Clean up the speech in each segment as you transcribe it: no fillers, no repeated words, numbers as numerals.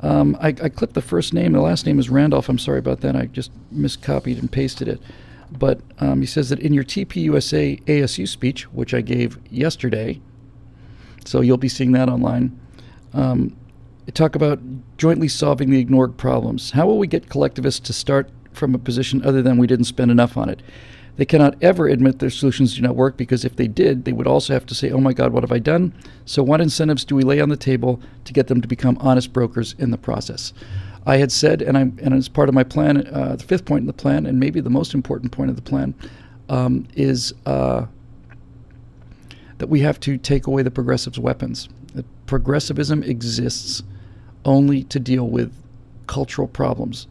I clipped the first name. The last name is Randolph. I'm sorry about that. I just miscopied and pasted it. But he says that in your TPUSA ASU speech, which I gave yesterday, so you'll be seeing that online, talk about jointly solving the ignored problems. How will we get collectivists to start from a position other than we didn't spend enough on it? They cannot ever admit their solutions do not work, because if they did, they would also have to say, oh my God, what have I done? So what incentives do we lay on the table to get them to become honest brokers in the process? I had said, and as part of my plan, the fifth point in the plan, and maybe the most important point of the plan, is that we have to take away the progressives' weapons. Progressivism exists only to deal with cultural problems.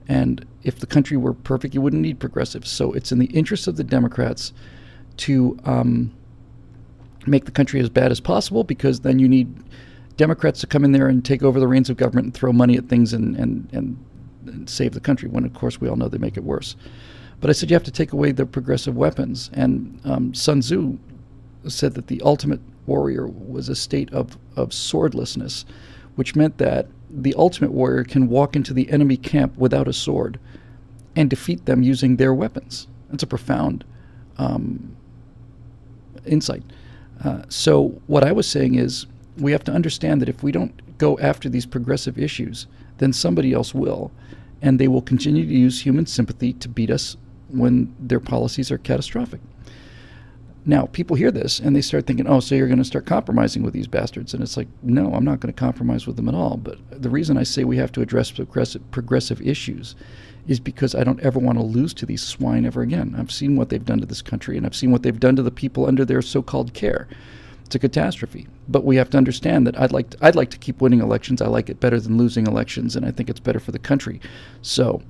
And if the country were perfect, you wouldn't need progressives. So it's in the interest of the Democrats to make the country as bad as possible, because then you need Democrats to come in there and take over the reins of government and throw money at things and save the country, when, of course, we all know they make it worse. But I said you have to take away the progressive weapons. And Sun Tzu said that the ultimate warrior was a state of swordlessness, which meant that the ultimate warrior can walk into the enemy camp without a sword and defeat them using their weapons. That's a profound insight. So what I was saying is, we have to understand that if we don't go after these progressive issues, then somebody else will, and they will continue to use human sympathy to beat us when their policies are catastrophic. Now, people hear this and they start thinking, oh, so you're going to start compromising with these bastards. And it's like, no, I'm not going to compromise with them at all. But the reason I say we have to address progressive issues is because I don't ever want to lose to these swine ever again. I've seen what they've done to this country, and I've seen what they've done to the people under their so-called care. It's a catastrophe. But we have to understand that I'd like to keep winning elections. I like it better than losing elections, and I think it's better for the country. So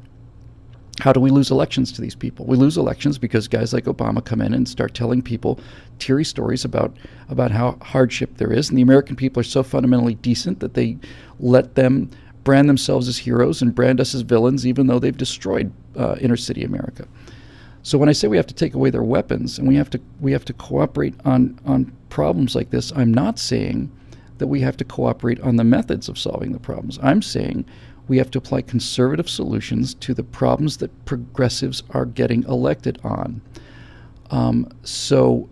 how do we lose elections to these people? We lose elections because guys like Obama come in and start telling people teary stories about how hardship there is. And the American people are so fundamentally decent that they let them brand themselves as heroes and brand us as villains, even though they've destroyed inner city America. So when I say we have to take away their weapons and we have to cooperate on problems like this, I'm not saying that we have to cooperate on the methods of solving the problems. I'm saying we have to apply conservative solutions to the problems that progressives are getting elected on. So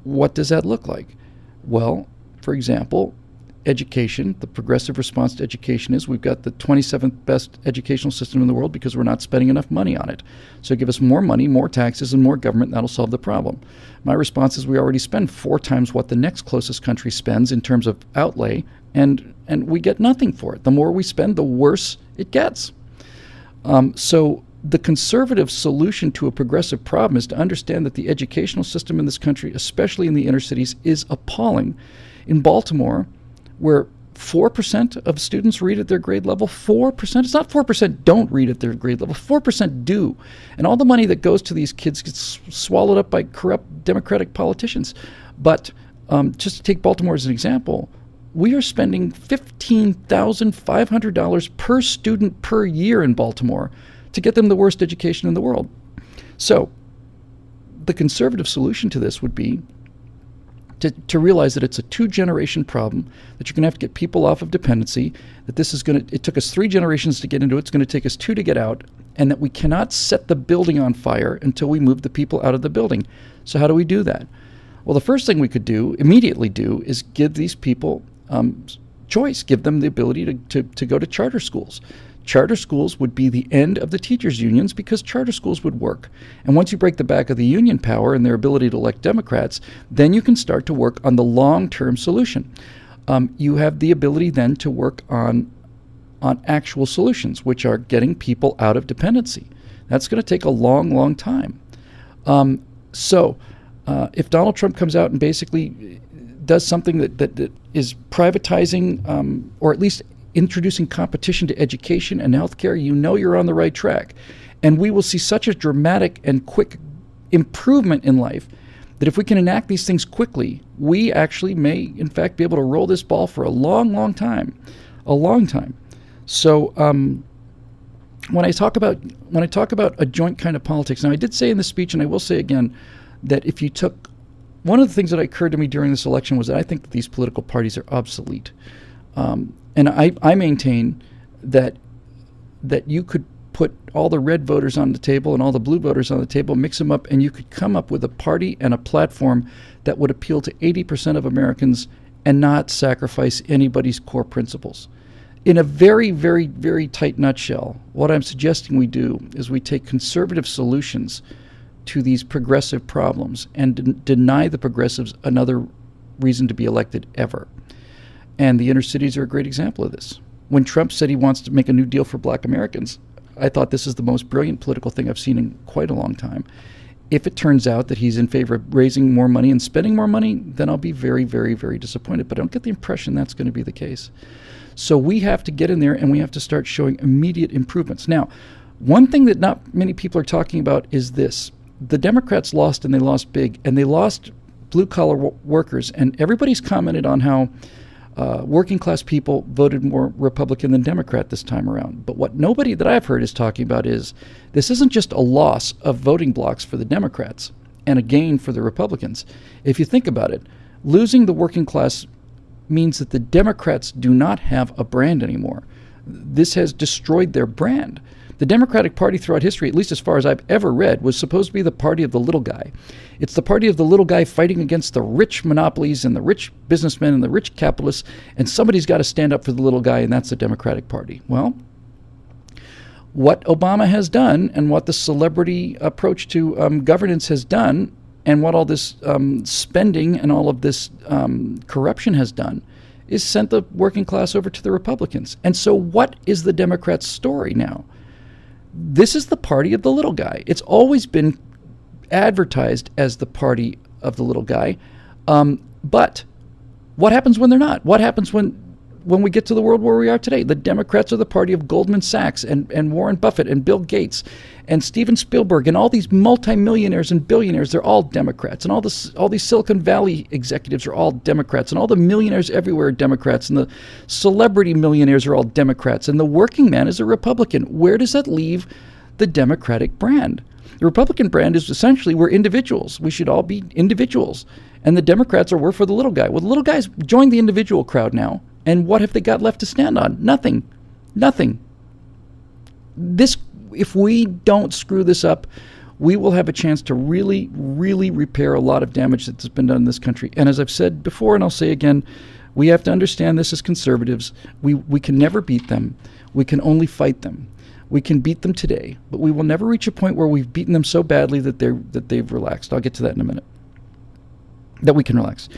what does that look like? Well, for example, education. The progressive response to education is we've got the 27th best educational system in the world because we're not spending enough money on it. So give us more money, more taxes, and more government, and that'll solve the problem. My response is we already spend 4 times what the next closest country spends in terms of outlay, and we get nothing for it. The more we spend, the worse it gets. So the conservative solution to a progressive problem is to understand that the educational system in this country, especially in the inner cities, is appalling. In Baltimore, where 4% of students read at their grade level, 4%, it's not 4% don't read at their grade level, 4% do. And all the money that goes to these kids gets swallowed up by corrupt Democratic politicians. But just to take Baltimore as an example, we are spending $15,500 per student per year in Baltimore to get them the worst education in the world. So the conservative solution to this would be to realize that it's a 2-generation problem, that you're going to have to get people off of dependency, that this is going to, it took us 3 generations to get into it, it's going to take us 2 to get out, and that we cannot set the building on fire until we move the people out of the building. So how do we do that? Well, the first thing we could immediately do, is give these people choice, give them the ability to go to charter schools. Charter schools would be the end of the teachers' unions because charter schools would work. And once you break the back of the union power and their ability to elect Democrats, then you can start to work on the long-term solution. You have the ability then to work on actual solutions, which are getting people out of dependency. That's going to take a long, long time. So if Donald Trump comes out and basically does something that is privatizing or at least introducing competition to education and healthcare, you know you're on the right track. And we will see such a dramatic and quick improvement in life that if we can enact these things quickly, we actually may, in fact, be able to roll this ball for a long, long time. A long time. So when I talk about a joint kind of politics, now I did say in the speech, and I will say again, that if you took, one of the things that occurred to me during this election was that I think that these political parties are obsolete. And I maintain, that you could put all the red voters on the table and all the blue voters on the table, mix them up, and you could come up with a party and a platform that would appeal to 80% of Americans and not sacrifice anybody's core principles. In a very, very, very tight nutshell, what I'm suggesting we do is we take conservative solutions to these progressive problems and deny the progressives another reason to be elected ever. And the inner cities are a great example of this. When Trump said he wants to make a new deal for black Americans, I thought this is the most brilliant political thing I've seen in quite a long time. If it turns out that he's in favor of raising more money and spending more money, then I'll be very, very, very disappointed. But I don't get the impression that's going to be the case. So we have to get in there and we have to start showing immediate improvements. Now, one thing that not many people are talking about is this. The Democrats lost, and they lost big, and they lost blue-collar workers. And everybody's commented on how working-class people voted more Republican than Democrat this time around. But what nobody that I've heard is talking about is this isn't just a loss of voting blocks for the Democrats and a gain for the Republicans. If you think about it, losing the working class means that the Democrats do not have a brand anymore. This has destroyed their brand. The Democratic Party throughout history, at least as far as I've ever read, was supposed to be the party of the little guy. It's the party of the little guy fighting against the rich monopolies and the rich businessmen and the rich capitalists, and somebody's got to stand up for the little guy, and that's the Democratic Party. Well, what Obama has done and what the celebrity approach to governance has done and what all this spending and all of this corruption has done is sent the working class over to the Republicans. And so what is the Democrats' story now? This is the party of the little guy. It's always been advertised as the party of the little guy. But what happens when they're not? What happens when we get to the world where we are today? The Democrats are the party of Goldman Sachs and Warren Buffett and Bill Gates and Steven Spielberg and all these multimillionaires and billionaires. They're all Democrats, and all these Silicon Valley executives are all Democrats, and all the millionaires everywhere are Democrats, and the celebrity millionaires are all Democrats, and the working man is a Republican. Where does that leave the Democratic brand? The Republican brand is essentially we're individuals. We should all be individuals. And the Democrats are we're for the little guy. Well, the little guys joined the individual crowd now. And what have they got left to stand on? Nothing. Nothing. If we don't screw this up, we will have a chance to really, really repair a lot of damage that's been done in this country. And as I've said before, and I'll say again, we have to understand this as conservatives. We can never beat them. We can only fight them. We can beat them today, but we will never reach a point where we've beaten them so badly that they've relaxed. I'll get to that in a minute. That we can relax.